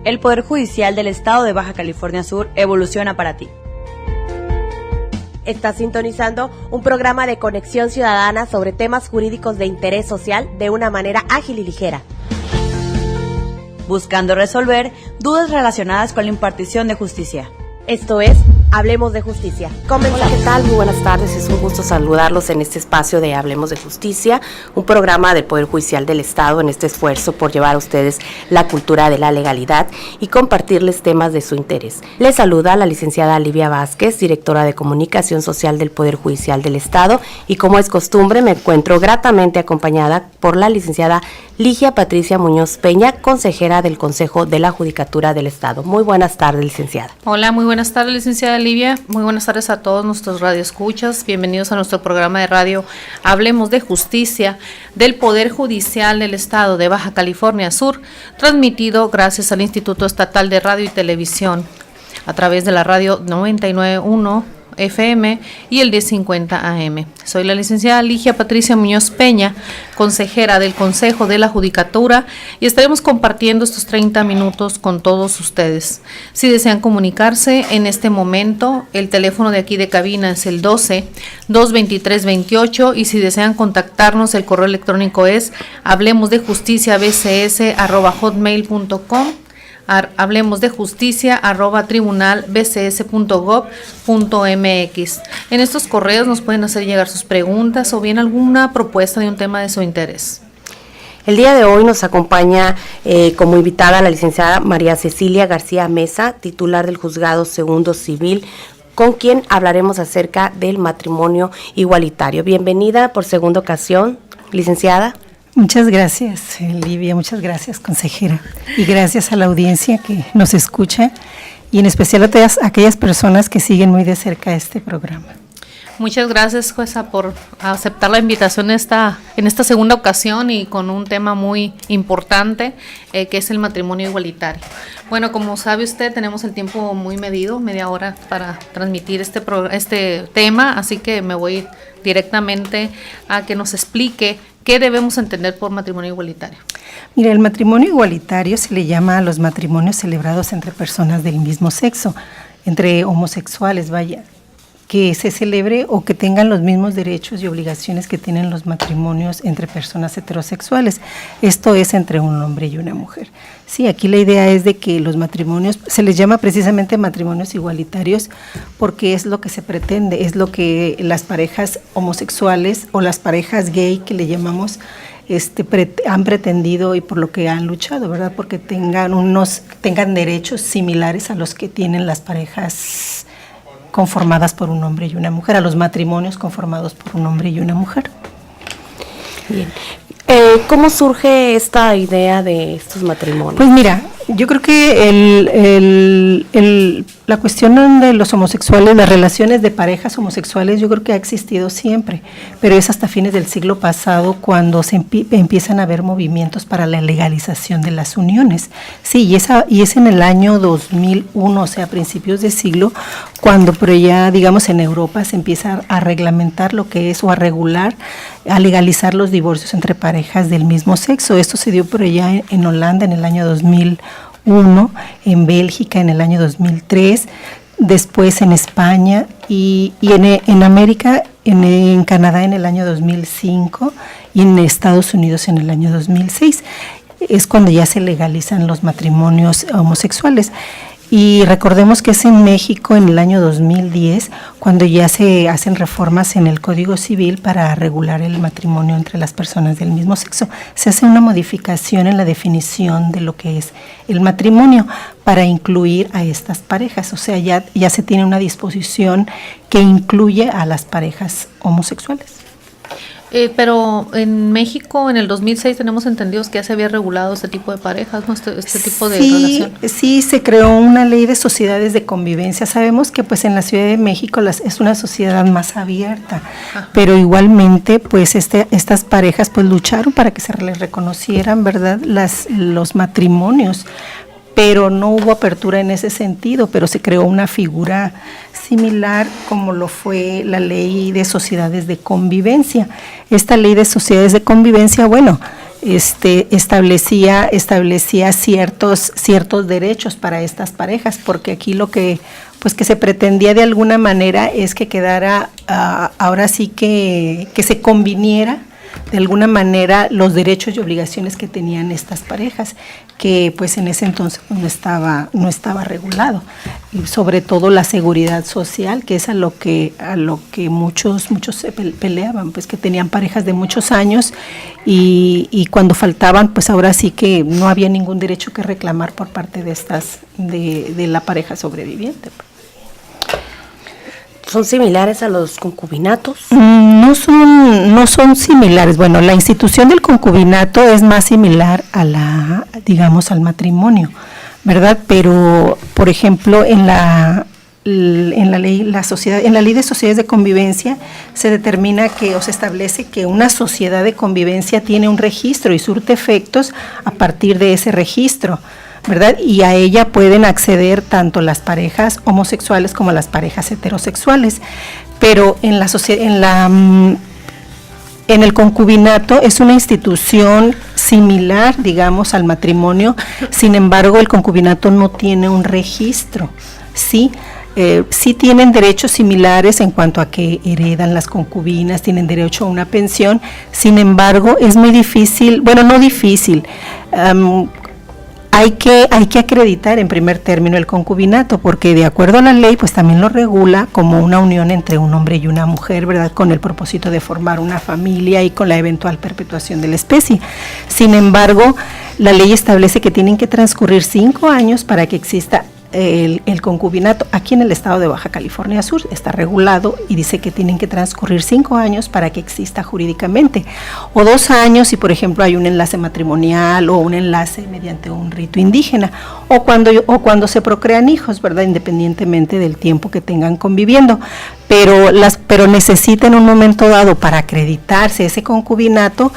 El Poder Judicial del Estado de Baja California Sur evoluciona para ti. Estás sintonizando un programa de conexión ciudadana sobre temas jurídicos de interés social de una manera ágil y ligera, buscando resolver dudas relacionadas con la impartición de justicia. Esto es Hablemos de Justicia. Comenzamos. Hola, ¿qué tal? Muy buenas tardes. Es un gusto saludarlos en este espacio de Hablemos de Justicia, un programa del Poder Judicial del Estado en este esfuerzo por llevar a ustedes la cultura de la legalidad y compartirles temas de su interés. Les saluda la licenciada Livia Vázquez, directora de Comunicación Social del Poder Judicial del Estado, y como es costumbre me encuentro gratamente acompañada por la licenciada Ligia Patricia Muñoz Peña, consejera del Consejo de la Judicatura del Estado. Muy buenas tardes, licenciada. Hola, muy buenas tardes, licenciada Livia. Muy buenas tardes a todos nuestros radioescuchas. Bienvenidos a nuestro programa de radio Hablemos de Justicia del Poder Judicial del Estado de Baja California Sur, transmitido gracias al Instituto Estatal de Radio y Televisión a través de la radio 99.1 FM y el 1050 AM. Soy la licenciada Ligia Patricia Muñoz Peña, consejera del Consejo de la Judicatura, y estaremos compartiendo estos 30 minutos con todos ustedes. Si desean comunicarse en este momento, el teléfono de aquí de cabina es el 12-223-28, y si desean contactarnos, el correo electrónico es hablemosdejusticia@bcs.hotmail.com. hablemosdejusticia@tribunalbcs.gov.mx. En estos correos nos pueden hacer llegar sus preguntas o bien alguna propuesta de un tema de su interés. El día de hoy nos acompaña como invitada la licenciada María Cecilia García Mesa, titular del Juzgado Segundo Civil, con quien hablaremos acerca del matrimonio igualitario. Bienvenida por segunda ocasión, licenciada. Muchas gracias, Livia, muchas gracias, consejera, y gracias a la audiencia que nos escucha, y en especial a todas aquellas personas que siguen muy de cerca este programa. Muchas gracias, jueza, por aceptar la invitación en esta segunda ocasión y con un tema muy importante, que es el matrimonio igualitario. Bueno, como sabe usted, tenemos el tiempo muy medido, media hora para transmitir este tema, así que me voy directamente a que nos explique qué debemos entender por matrimonio igualitario. Mira, el matrimonio igualitario se le llama a los matrimonios celebrados entre personas del mismo sexo, entre homosexuales, que se celebre o que tengan los mismos derechos y obligaciones que tienen los matrimonios entre personas heterosexuales. Esto es entre un hombre y una mujer. Sí, aquí la idea es de que los matrimonios, se les llama precisamente matrimonios igualitarios porque es lo que se pretende, es lo que las parejas homosexuales o las parejas gay que le llamamos han pretendido y por lo que han luchado, ¿verdad? Porque tengan derechos similares a los que tienen las parejas conformadas por un hombre y una mujer, a los matrimonios conformados por un hombre y una mujer. Bien. ¿Cómo surge esta idea de estos matrimonios? Pues mira, yo creo que la cuestión de los homosexuales, las relaciones de parejas homosexuales, yo creo que ha existido siempre, pero es hasta fines del siglo pasado cuando se empiezan a haber movimientos para la legalización de las uniones. Sí, y es en el año 2001, o sea, a principios de siglo, cuando por allá, digamos, en Europa se empieza a reglamentar lo que es, o a regular, a legalizar los divorcios entre parejas del mismo sexo. Esto se dio por allá en Holanda en el año 2001, en Bélgica en el año 2003, después en España y en América, en Canadá en el año 2005 y en Estados Unidos en el año 2006. Es cuando ya se legalizan los matrimonios homosexuales. Y recordemos que es en México en el año 2010 cuando ya se hacen reformas en el Código Civil para regular el matrimonio entre las personas del mismo sexo. Se hace una modificación en la definición de lo que es el matrimonio para incluir a estas parejas. O sea, ya se tiene una disposición que incluye a las parejas homosexuales. Pero en México, en el 2006, tenemos entendidos que ya se había regulado este tipo de parejas, ¿no? este tipo de relación. Sí, se creó una ley de sociedades de convivencia. Sabemos que pues en la Ciudad de México es una sociedad más abierta, pero igualmente pues estas parejas pues lucharon para que se les reconocieran, ¿verdad?, los matrimonios. Pero no hubo apertura en ese sentido, pero se creó una figura similar como lo fue la ley de sociedades de convivencia. Esta ley de sociedades de convivencia, bueno, establecía ciertos derechos para estas parejas, porque aquí lo que se pretendía de alguna manera es que quedara, ahora sí que se conviniera de alguna manera los derechos y obligaciones que tenían estas parejas, que pues en ese entonces no estaba regulado, y sobre todo la seguridad social, que es a lo que muchos se peleaban, pues que tenían parejas de muchos años y cuando faltaban, pues ahora sí que no había ningún derecho que reclamar por parte de la pareja sobreviviente. ¿Son similares a los concubinatos? No son similares. Bueno, la institución del concubinato es más similar a al matrimonio, ¿verdad? Pero, por ejemplo, en la ley de sociedades de convivencia se determina o se establece que una sociedad de convivencia tiene un registro y surte efectos a partir de ese registro, ¿verdad? Y a ella pueden acceder tanto las parejas homosexuales como las parejas heterosexuales. Pero en el concubinato es una institución similar, digamos, al matrimonio. Sin embargo, el concubinato no tiene un registro, ¿sí? Sí tienen derechos similares en cuanto a que heredan las concubinas, tienen derecho a una pensión. Sin embargo, es muy difícil, bueno, no difícil, hay que acreditar en primer término el concubinato, porque de acuerdo a la ley, pues también lo regula como una unión entre un hombre y una mujer, ¿verdad?, con el propósito de formar una familia y con la eventual perpetuación de la especie. Sin embargo, la ley establece que tienen que transcurrir 5 años para que exista el concubinato. Aquí en el estado de Baja California Sur está regulado y dice que tienen que transcurrir 5 años para que exista jurídicamente, o 2 años si por ejemplo hay un enlace matrimonial o un enlace mediante un rito indígena, o cuando se procrean hijos, ¿verdad?, independientemente del tiempo que tengan conviviendo, pero necesitan en un momento dado para acreditarse ese concubinato,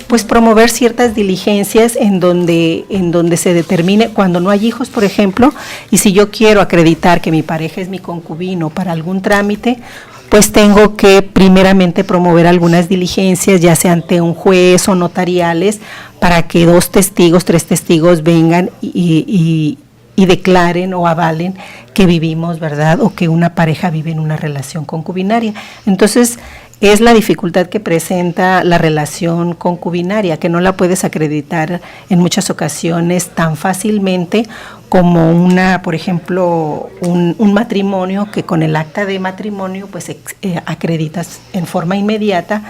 pues promover ciertas diligencias en donde se determine cuando no hay hijos, por ejemplo, y si yo quiero acreditar que mi pareja es mi concubino para algún trámite, pues tengo que primeramente promover algunas diligencias, ya sea ante un juez o notariales, para que 2 testigos, 3 testigos vengan y declaren o avalen que vivimos, ¿verdad?, o que una pareja vive en una relación concubinaria. Entonces, es la dificultad que presenta la relación concubinaria, que no la puedes acreditar en muchas ocasiones tan fácilmente como por ejemplo, un matrimonio, que con el acta de matrimonio pues acreditas en forma inmediata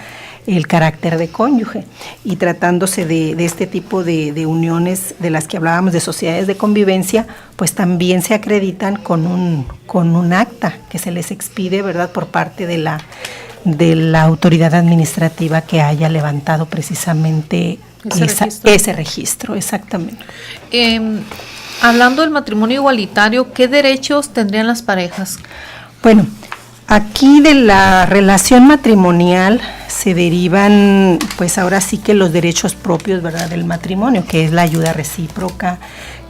el carácter de cónyuge. Y tratándose de este tipo de uniones de las que hablábamos, de sociedades de convivencia, pues también se acreditan con un acta que se les expide, ¿verdad?, por parte de la autoridad administrativa que haya levantado precisamente ese registro, exactamente. Hablando del matrimonio igualitario, ¿qué derechos tendrían las parejas? Bueno, aquí de la relación matrimonial se derivan, pues ahora sí que los derechos propios, ¿verdad?, del matrimonio, que es la ayuda recíproca,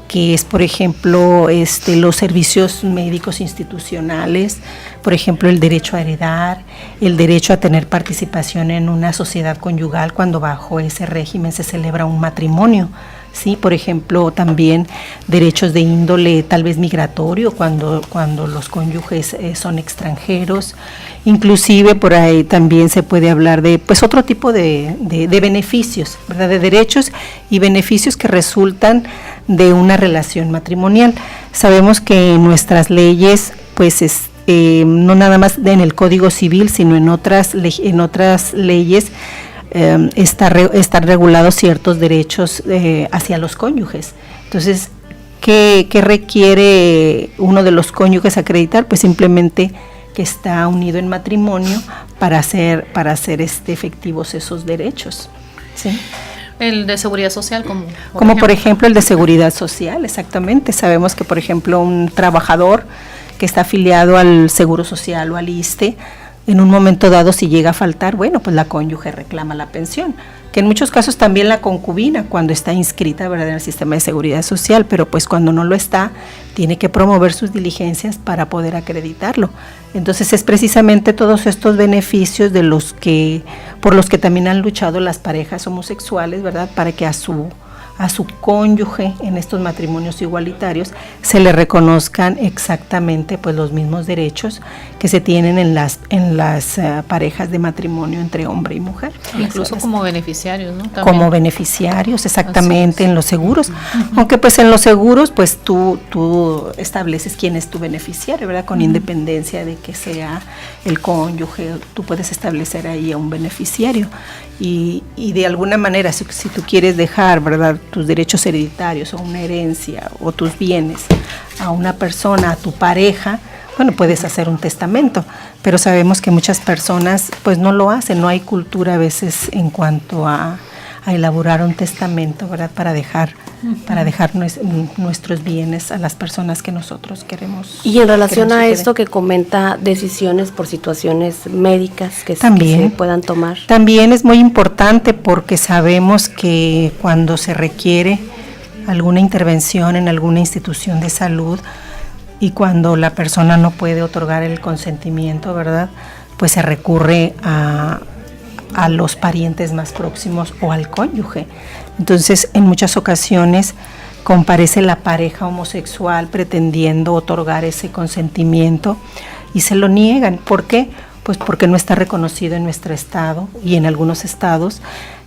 que es, por ejemplo, los servicios médicos institucionales, por ejemplo, el derecho a heredar, el derecho a tener participación en una sociedad conyugal cuando bajo ese régimen se celebra un matrimonio, ¿sí? Por ejemplo, también derechos de índole tal vez migratorio cuando los cónyuges son extranjeros. Inclusive por ahí también se puede hablar de pues otro tipo de beneficios, ¿verdad?, de derechos y beneficios que resultan de una relación matrimonial. Sabemos que en nuestras leyes pues no nada más en el Código Civil, sino en otras leyes están regulados ciertos derechos hacia los cónyuges. Entonces, ¿qué requiere uno de los cónyuges acreditar? Pues simplemente que está unido en matrimonio para hacer efectivos esos derechos, ¿sí? El de seguridad social, como por ejemplo el de seguridad social, exactamente. Sabemos que, por ejemplo, un trabajador que está afiliado al Seguro Social o al ISSSTE, en un momento dado, si llega a faltar, bueno, pues la cónyuge reclama la pensión, que en muchos casos también la concubina cuando está inscrita, ¿verdad?, en el sistema de seguridad social, pero pues cuando no lo está, tiene que promover sus diligencias para poder acreditarlo. Entonces es precisamente todos estos beneficios por los que también han luchado las parejas homosexuales, ¿verdad?, para que a su cónyuge en estos matrimonios igualitarios se le reconozcan exactamente pues los mismos derechos que se tienen en las parejas de matrimonio entre hombre y mujer. Incluso como beneficiarios, ¿no? También. Como beneficiarios, exactamente, en los seguros. Aunque pues en los seguros pues tú estableces quién es tu beneficiario, ¿verdad? Con independencia de que sea el cónyuge, tú puedes establecer ahí a un beneficiario. Y de alguna manera, si tú quieres dejar, ¿verdad?, tus derechos hereditarios o una herencia o tus bienes a una persona, a tu pareja, bueno, puedes hacer un testamento, pero sabemos que muchas personas pues no lo hacen, no hay cultura a veces en cuanto a elaborar un testamento, ¿verdad?, para dejar nuestros bienes a las personas que nosotros queremos. Y en relación a esto que comenta, decisiones por situaciones médicas que se puedan tomar. También es muy importante porque sabemos que cuando se requiere alguna intervención en alguna institución de salud y cuando la persona no puede otorgar el consentimiento, ¿verdad?, pues se recurre a los parientes más próximos o al cónyuge. Entonces, en muchas ocasiones comparece la pareja homosexual pretendiendo otorgar ese consentimiento y se lo niegan. ¿Por qué? Pues porque no está reconocido en nuestro estado y en algunos estados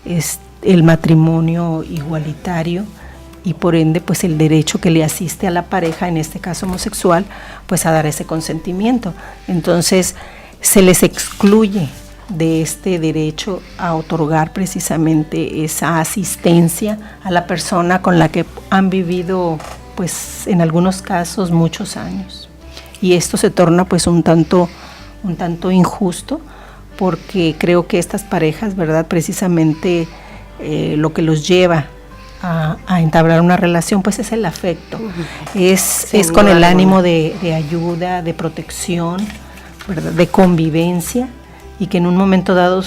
es el matrimonio igualitario y por ende pues el derecho que le asiste a la pareja, en este caso homosexual, pues a dar ese consentimiento. Entonces, se les excluye de este derecho a otorgar precisamente esa asistencia a la persona con la que han vivido pues en algunos casos muchos años, y esto se torna pues un tanto injusto, porque creo que estas parejas, ¿verdad?, precisamente lo que los lleva a entablar una relación pues es el afecto, es con el ánimo de ayuda, de protección, ¿verdad?, de convivencia, y que en un momento dado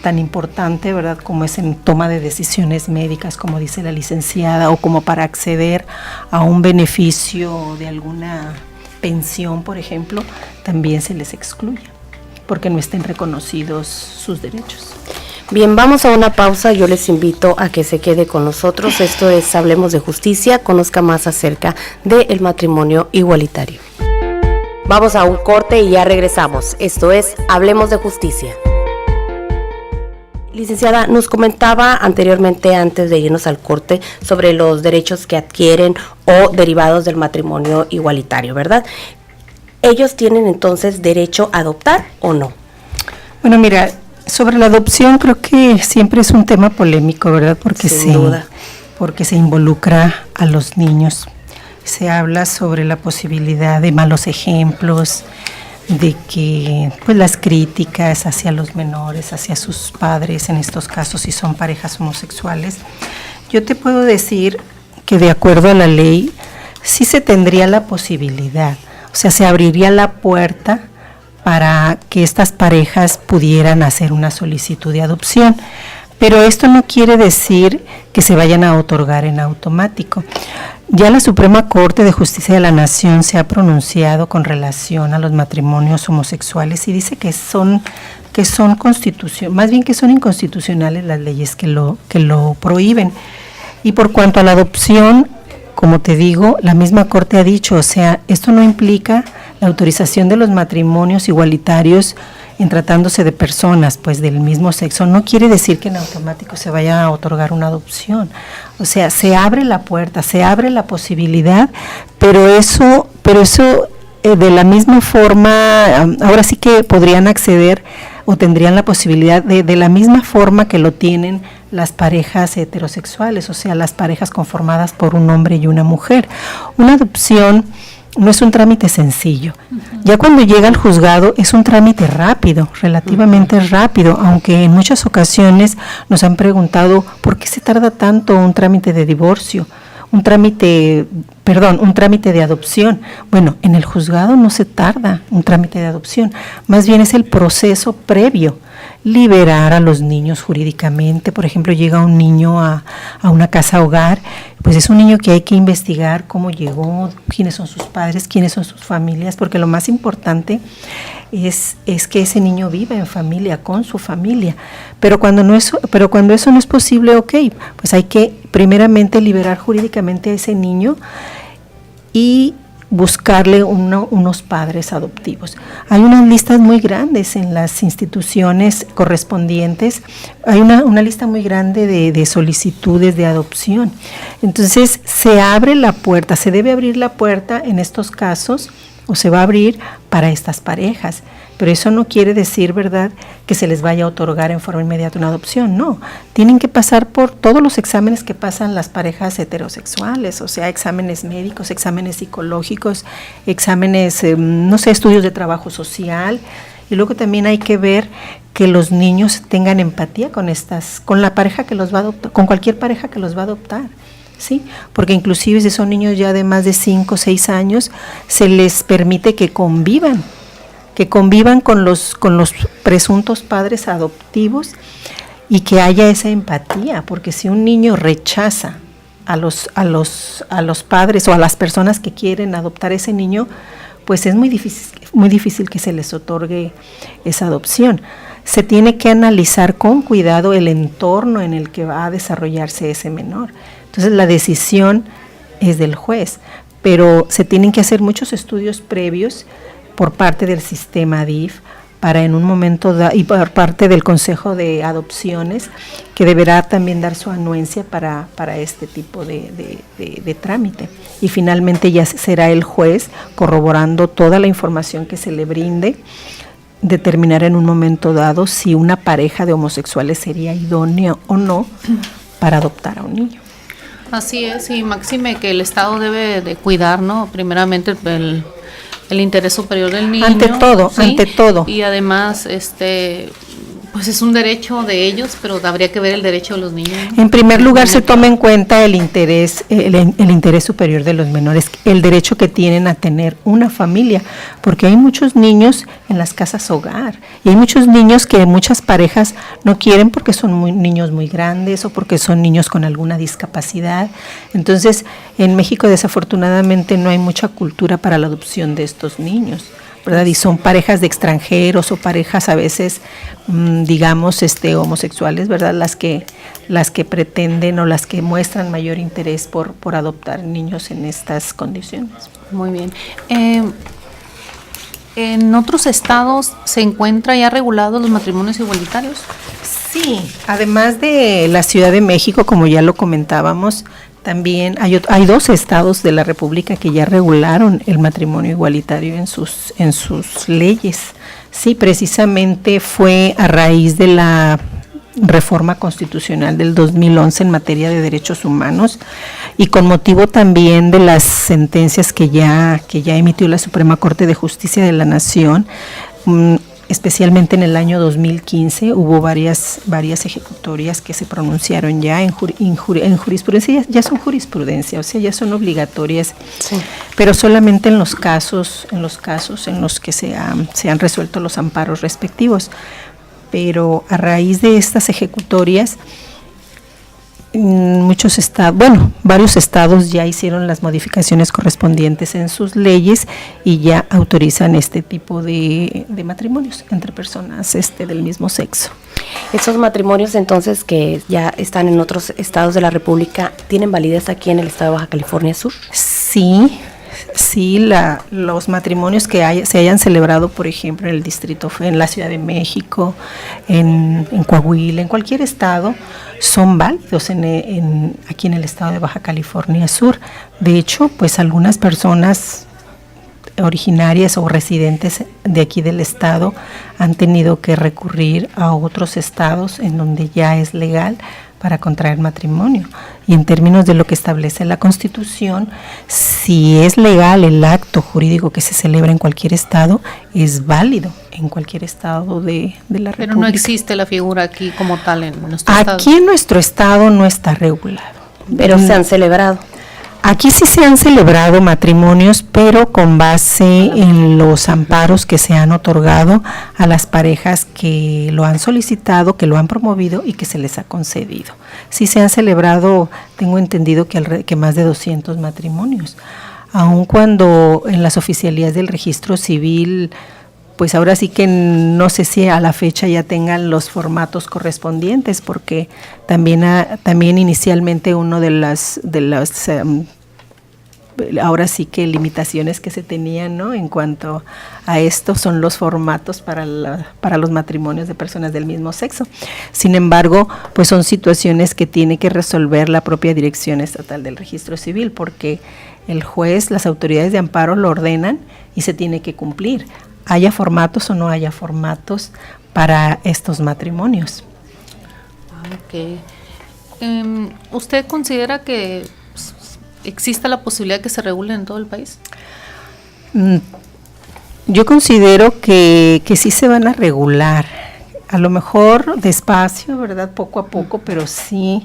tan importante, ¿verdad?, como es en toma de decisiones médicas, como dice la licenciada, o como para acceder a un beneficio de alguna pensión, por ejemplo, también se les excluye, porque no estén reconocidos sus derechos. Bien, vamos a una pausa. Yo les invito a que se quede con nosotros. Esto es Hablemos de Justicia, conozca más acerca del matrimonio igualitario. Vamos a un corte y ya regresamos. Esto es Hablemos de Justicia. Licenciada, nos comentaba anteriormente, antes de irnos al corte, sobre los derechos que adquieren o derivados del matrimonio igualitario, ¿verdad? ¿Ellos tienen entonces derecho a adoptar o no? Bueno, mira, sobre la adopción creo que siempre es un tema polémico, ¿verdad? Porque se involucra a los niños. Se habla sobre la posibilidad de malos ejemplos, de que pues las críticas hacia los menores, hacia sus padres, en estos casos si son parejas homosexuales. Yo te puedo decir que de acuerdo a la ley sí se tendría la posibilidad, o sea, se abriría la puerta para que estas parejas pudieran hacer una solicitud de adopción, pero esto no quiere decir que se vayan a otorgar en automático. Ya la Suprema Corte de Justicia de la Nación se ha pronunciado con relación a los matrimonios homosexuales y dice que son inconstitucionales las leyes que lo prohíben. Y por cuanto a la adopción, como te digo, la misma Corte ha dicho, o sea, esto no implica la autorización de los matrimonios igualitarios en tratándose de personas pues del mismo sexo, no quiere decir que en automático se vaya a otorgar una adopción. O sea, se abre la puerta, se abre la posibilidad, pero eso de la misma forma, ahora sí que podrían acceder o tendrían la posibilidad de la misma forma que lo tienen las parejas heterosexuales, o sea, las parejas conformadas por un hombre y una mujer. Una adopción no es un trámite sencillo. Ya cuando llega al juzgado es un trámite rápido, relativamente rápido, aunque en muchas ocasiones nos han preguntado ¿por qué se tarda tanto un trámite de divorcio un trámite de adopción. Bueno, en el juzgado no se tarda un trámite de adopción, más bien es el proceso previo, liberar a los niños jurídicamente. Por ejemplo, llega un niño a una casa hogar, pues es un niño que hay que investigar cómo llegó, quiénes son sus padres, quiénes son sus familias, porque lo más importante es que ese niño viva en familia, con su familia. Pero cuando eso no es posible, ok, pues hay que primeramente liberar jurídicamente a ese niño y buscarle unos padres adoptivos. Hay unas listas muy grandes en las instituciones correspondientes, hay una lista muy grande de solicitudes de adopción. Entonces se abre la puerta, se debe abrir la puerta en estos casos, o se va a abrir para estas parejas. Pero eso no quiere decir, ¿verdad?, que se les vaya a otorgar en forma inmediata una adopción. No, tienen que pasar por todos los exámenes que pasan las parejas heterosexuales, o sea, exámenes médicos, exámenes psicológicos, exámenes, estudios de trabajo social. Y luego también hay que ver que los niños tengan empatía con la pareja que los va a adoptar, con cualquier pareja que los va a adoptar. Sí, porque inclusive si son niños ya de más de 5 o 6 años, se les permite que convivan con los presuntos padres adoptivos y que haya esa empatía, porque si un niño rechaza a los padres o a las personas que quieren adoptar ese niño, pues es muy difícil que se les otorgue esa adopción. Se tiene que analizar con cuidado el entorno en el que va a desarrollarse ese menor. Entonces la decisión es del juez, pero se tienen que hacer muchos estudios previos por parte del sistema DIF para en un momento y por parte del Consejo de Adopciones, que deberá también dar su anuencia para este tipo de trámite. Y finalmente ya será el juez, corroborando toda la información que se le brinde, determinar en un momento dado si una pareja de homosexuales sería idónea o no para adoptar a un niño. Así es, y máxime que el Estado debe de cuidar, ¿no?, primeramente el interés superior del niño. Ante todo. Y además, pues es un derecho de ellos, pero habría que ver el derecho de los niños, ¿no? En primer lugar, se toma en cuenta el interés superior de los menores, el derecho que tienen a tener una familia, porque hay muchos niños en las casas hogar, y hay muchos niños que muchas parejas no quieren porque son niños muy grandes o porque son niños con alguna discapacidad. Entonces, en México desafortunadamente no hay mucha cultura para la adopción de estos niños, ¿verdad? Y son parejas de extranjeros o parejas a veces, digamos, homosexuales, ¿verdad? Las que pretenden o las que muestran mayor interés por adoptar niños en estas condiciones. Muy bien. ¿En otros estados se encuentra ya regulados los matrimonios igualitarios? Sí, además de la Ciudad de México, como ya lo comentábamos, también hay 2 estados de la República que ya regularon el matrimonio igualitario en sus leyes. Sí, precisamente fue a raíz de la reforma constitucional del 2011 en materia de derechos humanos y con motivo también de las sentencias que ya emitió la Suprema Corte de Justicia de la Nación. Especialmente en el año 2015 hubo varias ejecutorias que se pronunciaron ya en jurisprudencia, ya son jurisprudencia, o sea, ya son obligatorias, sí, pero solamente en los casos en los que se han resuelto los amparos respectivos. Pero a raíz de estas ejecutorias, varios estados ya hicieron las modificaciones correspondientes en sus leyes y ya autorizan este tipo de matrimonios entre personas del mismo sexo. Esos matrimonios entonces que ya están en otros estados de la República, ¿tienen validez aquí en el estado de Baja California Sur? Sí, los matrimonios que se hayan celebrado, por ejemplo, en la Ciudad de México, en Coahuila, en cualquier estado, son válidos aquí en el estado de Baja California Sur. De hecho, pues algunas personas originarias o residentes de aquí del estado han tenido que recurrir a otros estados en donde ya es legal para contraer matrimonio. Y en términos de lo que establece la Constitución, si es legal el acto jurídico que se celebra en cualquier estado, es válido en cualquier estado de la República. Pero no existe la figura aquí como tal en nuestro estado. Aquí en nuestro estado no está regulado. Pero se han celebrado. Aquí sí se han celebrado matrimonios, pero con base en los amparos que se han otorgado a las parejas que lo han solicitado, que lo han promovido y que se les ha concedido. Sí se han celebrado, tengo entendido que más de 200 matrimonios, aun cuando en las oficialías del registro civil, pues ahora sí que no sé si a la fecha ya tengan los formatos correspondientes, porque también inicialmente uno de las ahora sí que limitaciones que se tenían, ¿no?, en cuanto a esto son los formatos para los matrimonios de personas del mismo sexo. Sin embargo, pues son situaciones que tiene que resolver la propia Dirección Estatal del Registro Civil, porque el juez, las autoridades de amparo lo ordenan y se tiene que cumplir, haya formatos o no haya formatos para estos matrimonios. Ok. ¿Usted considera que existe la posibilidad de que se regule en todo el país? Yo considero que sí se van a regular, a lo mejor despacio, ¿verdad?, poco a poco, pero sí.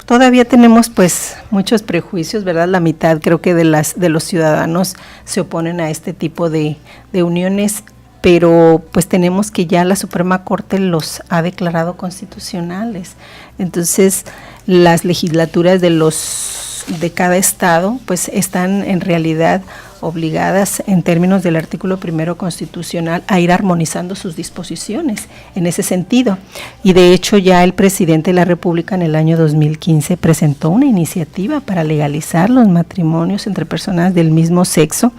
Todavía tenemos pues muchos prejuicios, ¿verdad? La mitad creo que de los ciudadanos se oponen a este tipo de uniones, pero pues tenemos que ya la Suprema Corte los ha declarado constitucionales. Entonces, las legislaturas de cada estado pues están en realidad obligadas en términos del artículo 1 constitucional a ir armonizando sus disposiciones en ese sentido. Y de hecho ya el presidente de la República en el año 2015 presentó una iniciativa para legalizar los matrimonios entre personas del mismo sexo.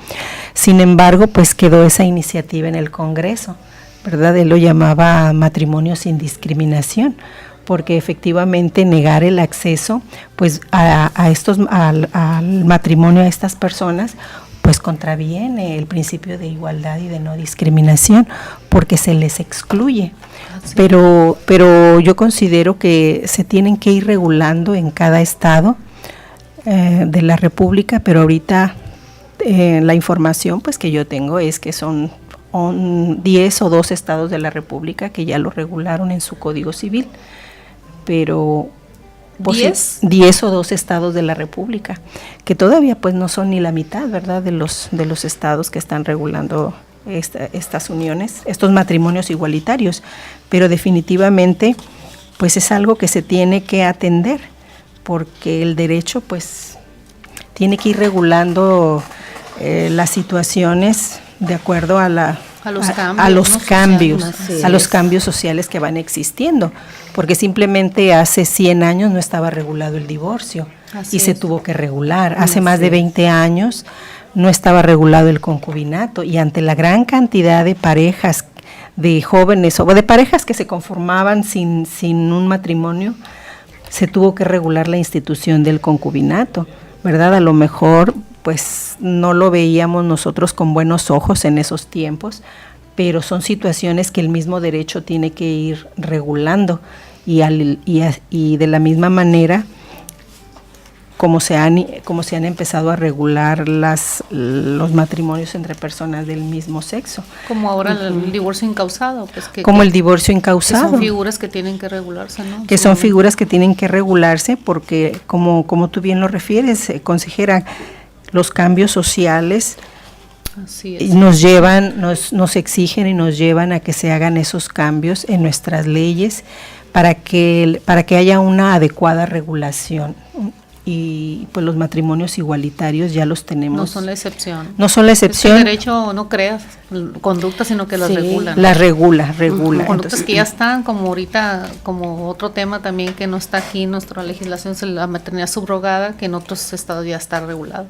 Sin embargo, pues quedó esa iniciativa en el Congreso, ¿verdad? Él lo llamaba matrimonio sin discriminación, porque efectivamente negar el acceso pues al matrimonio a estas personas pues contraviene el principio de igualdad y de no discriminación, porque se les excluye. Sí. Pero yo considero que se tienen que ir regulando en cada estado de la República, pero ahorita la información pues que yo tengo es que son 10 o 12 estados de la República que ya lo regularon en su Código Civil, pero 10 o 12 estados de la República, que todavía pues no son ni la mitad, ¿verdad?, de los estados que están regulando estas uniones, estos matrimonios igualitarios, pero definitivamente pues es algo que se tiene que atender, porque el derecho pues tiene que ir regulando las situaciones de acuerdo a los cambios sociales que van existiendo, porque simplemente hace 100 años no estaba regulado el divorcio y se tuvo que regular. Hace más de 20 años no estaba regulado el concubinato, y ante la gran cantidad de parejas, de jóvenes o de parejas que se conformaban sin un matrimonio, se tuvo que regular la institución del concubinato, ¿verdad? A lo mejor pues no lo veíamos nosotros con buenos ojos en esos tiempos, pero son situaciones que el mismo derecho tiene que ir regulando, y de la misma manera como se han empezado a regular los matrimonios entre personas del mismo sexo. Como ahora el divorcio incausado. Pues el divorcio incausado. Que son figuras que tienen que regularse, ¿no? Que son figuras que tienen que regularse porque, como tú bien lo refieres, consejera, los cambios sociales nos exigen y nos llevan a que se hagan esos cambios en nuestras leyes para que haya una adecuada regulación. Y pues los matrimonios igualitarios ya los tenemos. No son la excepción. No son la excepción. El derecho no crea conductas, sino que las regula. Las regula. Conductas que ya están, como ahorita, como otro tema también que no está aquí en nuestra legislación, es la maternidad subrogada, que en otros estados ya está regulado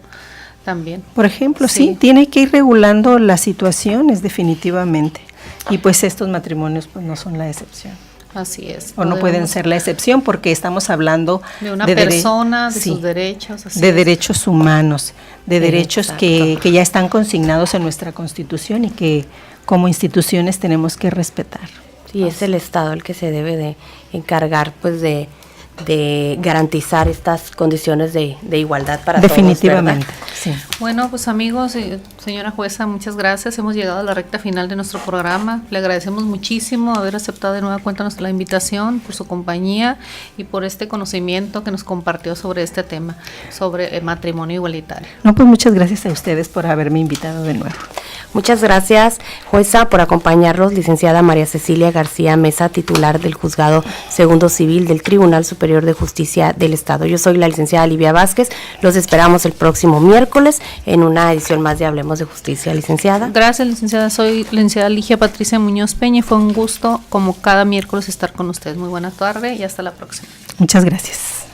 también. Por ejemplo, sí, tiene que ir regulando las situaciones definitivamente. Y pues estos matrimonios pues no son la excepción. Así es. O no pueden ser la excepción, porque estamos hablando de una persona, de sus derechos. Derechos humanos, de derechos que ya están consignados en nuestra Constitución y que como instituciones tenemos que respetar. Sí, es el Estado el que se debe de encargar pues de garantizar estas condiciones de igualdad para definitivamente, todos, Sí. Bueno, pues amigos, señora jueza, muchas gracias. Hemos llegado a la recta final de nuestro programa. Le agradecemos muchísimo haber aceptado de nueva cuenta la invitación, por su compañía y por este conocimiento que nos compartió sobre este tema, sobre el matrimonio igualitario. No, pues muchas gracias a ustedes por haberme invitado de nuevo. Muchas gracias, jueza, por acompañarnos, licenciada María Cecilia García Mesa, titular del Juzgado Segundo Civil del Tribunal Superior de Justicia del Estado. Yo soy la licenciada Livia Vázquez. Los esperamos el próximo miércoles en una edición más de Hablemos de Justicia, licenciada. Gracias, licenciada. Soy licenciada Ligia Patricia Muñoz Peña y fue un gusto, como cada miércoles, estar con ustedes. Muy buena tarde y hasta la próxima. Muchas gracias.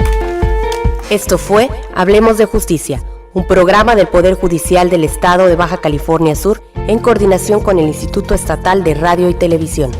Esto fue Hablemos de Justicia, un programa del Poder Judicial del Estado de Baja California Sur en coordinación con el Instituto Estatal de Radio y Televisión.